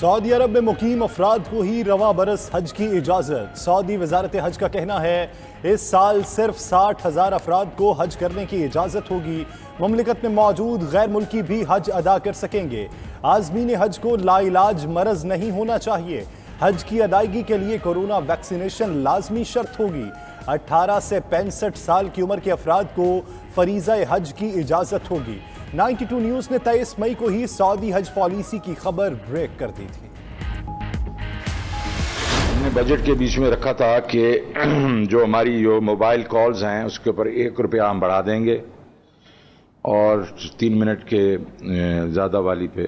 سعودی عرب میں مقیم افراد کو ہی رواں برس حج کی اجازت۔ سعودی وزارت حج کا کہنا ہے اس سال صرف 60,000 افراد کو حج کرنے کی اجازت ہوگی۔ مملکت میں موجود غیر ملکی بھی حج ادا کر سکیں گے۔ عازمین حج کو لا علاج مرض نہیں ہونا چاہیے۔ حج کی ادائیگی کے لیے کورونا ویکسینیشن لازمی شرط ہوگی۔ 18 سے 65 سال کی عمر کے افراد کو فریضہ حج کی اجازت ہوگی۔ 92 نیوز نے 23 مئی کو ہی سعودی حج پالیسی کی خبر بریک کر دی تھی۔ ہم نے بجٹ کے بیچ میں رکھا تھا کہ جو ہماری موبائل کالز ہیں اس کے اوپر ₹1 ہم بڑھا دیں گے، اور 3 منٹ کے زیادہ والی پہ،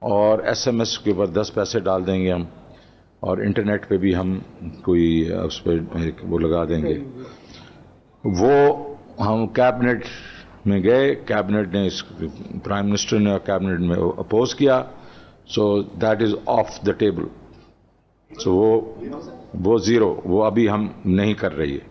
اور SMS کے اوپر 10 پیسے ڈال دیں گے ہم، اور انٹرنیٹ پہ بھی ہم کوئی اس پہ وہ لگا دیں گے۔ وہ ہم کیبنٹ میں گئے، کیبنٹ نے پرائم منسٹر نے کیبنٹ میں اپوز کیا، so that is off the table. So وہ زیرو، وہ ابھی ہم نہیں کر رہی ہے۔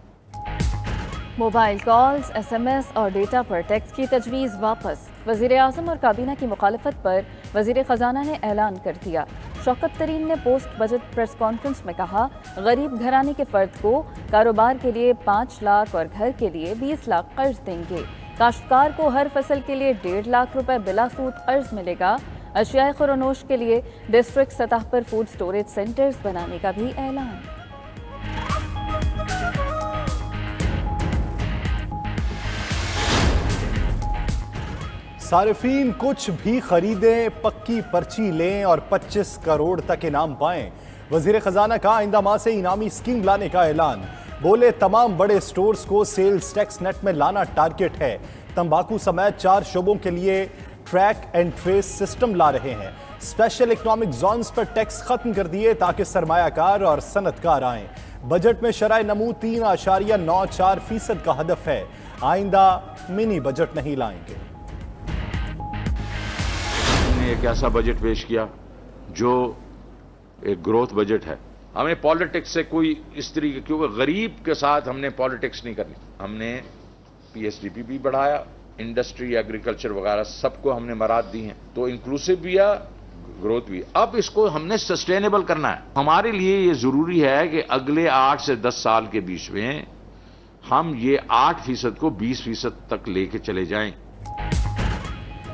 موبائل کالز، SMS اور ڈیٹا پر ٹیکس کی تجویز واپس۔ وزیر اعظم اور کابینہ کی مخالفت پر وزیر خزانہ نے اعلان کر دیا۔ شوکت ترین نے پوسٹ بجٹ پریس کانفرنس میں کہا، غریب گھرانے کے فرد کو کاروبار کے لیے 5 لاکھ اور گھر کے لیے 20 لاکھ قرض دیں گے۔ کاشتکار کو ہر فصل کے لیے 1.5 لاکھ روپے بلا سود قرض ملے گا۔ اشیاء خورنوش کے لیے ڈسٹرکٹ سطح پر فوڈ سٹوریج سینٹرز بنانے کا بھی اعلان۔ صارفین کچھ بھی خریدیں، پکی پرچی لیں اور 25 کروڑ تک انعام پائیں۔ وزیر خزانہ کا آئندہ ماہ سے انعامی اسکیم لانے کا اعلان۔ بولے تمام بڑے سٹورز کو سیلز ٹیکس نیٹ میں لانا ٹارگٹ ہے۔ تمباکو سمیت 4 شعبوں کے لیے ٹریک اینڈ ٹریس سسٹم لا رہے ہیں۔ اسپیشل اکنامک زونز پر ٹیکس ختم کر دیے تاکہ سرمایہ کار اور صنعت کار آئیں۔ بجٹ میں شرح نمو 3.94% کا ہدف ہے۔ آئندہ منی بجٹ نہیں لائیں گے۔ ایک ایسا بجٹ پیش کیا جو ایک گروتھ بجٹ ہے۔ ہمیں پالیٹکس سے کوئی اس طریقے، کیونکہ غریب کے ساتھ ہم نے پالیٹکس نہیں کرنی۔ ہم نے PSDP بھی بڑھایا، انڈسٹری، ایگریکلچر وغیرہ سب کو ہم نے مراعات دی ہیں، تو انکلوسیو بھی ہے، گروتھ بھی۔ اب اس کو ہم نے سسٹینیبل کرنا ہے۔ ہمارے لیے یہ ضروری ہے کہ اگلے 8 سے 10 سال کے بیچ میں ہم یہ 8% کو 20% تک لے کے چلے جائیں۔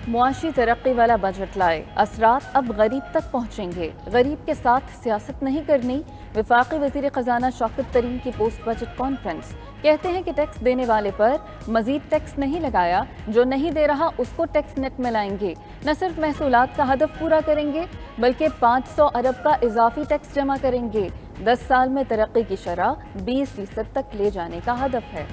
معاشی ترقی والا بجٹ لائے، اثرات اب غریب تک پہنچیں گے۔ غریب کے ساتھ سیاست نہیں کرنی۔ وفاقی وزیر خزانہ شوکت ترین کی پوسٹ بجٹ کانفرنس۔ کہتے ہیں کہ ٹیکس دینے والے پر مزید ٹیکس نہیں لگایا، جو نہیں دے رہا اس کو ٹیکس نیٹ میں لائیں گے۔ نہ صرف محصولات کا ہدف پورا کریں گے بلکہ 500 ارب کا اضافی ٹیکس جمع کریں گے۔ 10 سال میں ترقی کی شرح 20% تک لے جانے کا ہدف ہے۔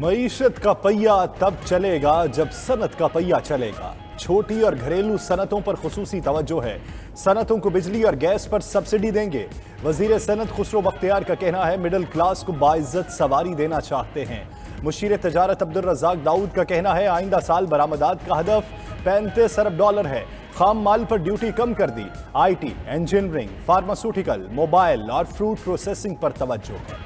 معیشت کا پہیہ تب چلے گا جب صنعت کا پہیہ چلے گا۔ چھوٹی اور گھریلو صنعتوں پر خصوصی توجہ ہے۔ صنعتوں کو بجلی اور گیس پر سبسڈی دیں گے۔ وزیر صنعت خسرو بختیار کا کہنا ہے مڈل کلاس کو باعزت سواری دینا چاہتے ہیں۔ مشیر تجارت عبدالرزاق داؤد کا کہنا ہے آئندہ سال برآمدات کا ہدف $35 ارب ہے۔ خام مال پر ڈیوٹی کم کر دی۔ IT، انجینئرنگ، فارماسوٹیکل، موبائل اور فروٹ پروسیسنگ پر توجہ ہے۔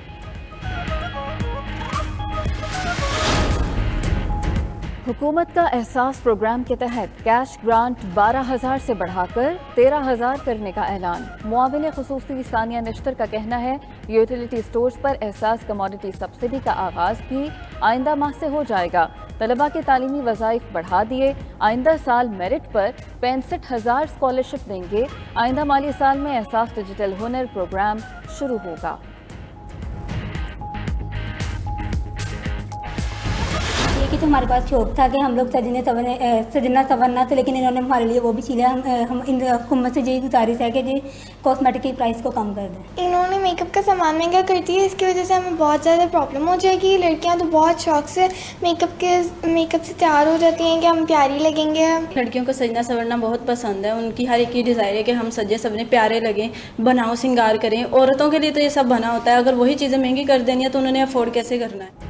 حکومت کا احساس پروگرام کے تحت کیش گرانٹ 12,000 سے بڑھا کر 13,000 کرنے کا اعلان۔ معاون خصوصی ثانیہ نشتر کا کہنا ہے یوٹیلیٹی سٹورز پر احساس کموڈٹی سبسڈی کا آغاز بھی آئندہ ماہ سے ہو جائے گا۔ طلباء کے تعلیمی وظائف بڑھا دیے۔ آئندہ سال میرٹ پر 65,000 اسکالرشپ دیں گے۔ آئندہ مالی سال میں احساس ڈیجیٹل ہنر پروگرام شروع ہوگا۔ کہ تو ہمارے پاس شوق تھا کہ ہم لوگ سجنا سنورنا تھے، لیکن انہوں نے ہمارے لیے وہ بھی چیزیں، ہم ان حکومت سے یہی گزارش ہے کہ جی کاسمیٹک کی پرائس کو کم کر دیں۔ انہوں نے میک اپ کا سامان مہنگا کر دیا، اس کی وجہ سے ہمیں بہت زیادہ پرابلم ہو جائے گی۔ لڑکیاں تو بہت شوق سے میک اپ سے تیار ہو جاتی ہیں کہ ہم پیاری لگیں گے۔ لڑکیوں کو سجنا سنورنا بہت پسند ہے، ان کی ہر ایک کی ڈیزائر ہے کہ ہم سجے سبنے پیارے لگیں، بناؤ سنگار کریں۔ عورتوں کے لیے تو یہ سب بنا ہوتا ہے، اگر وہی چیزیں مہنگی کر دینی ہے تو انہوں نے افورڈ کیسے کرنا ہے۔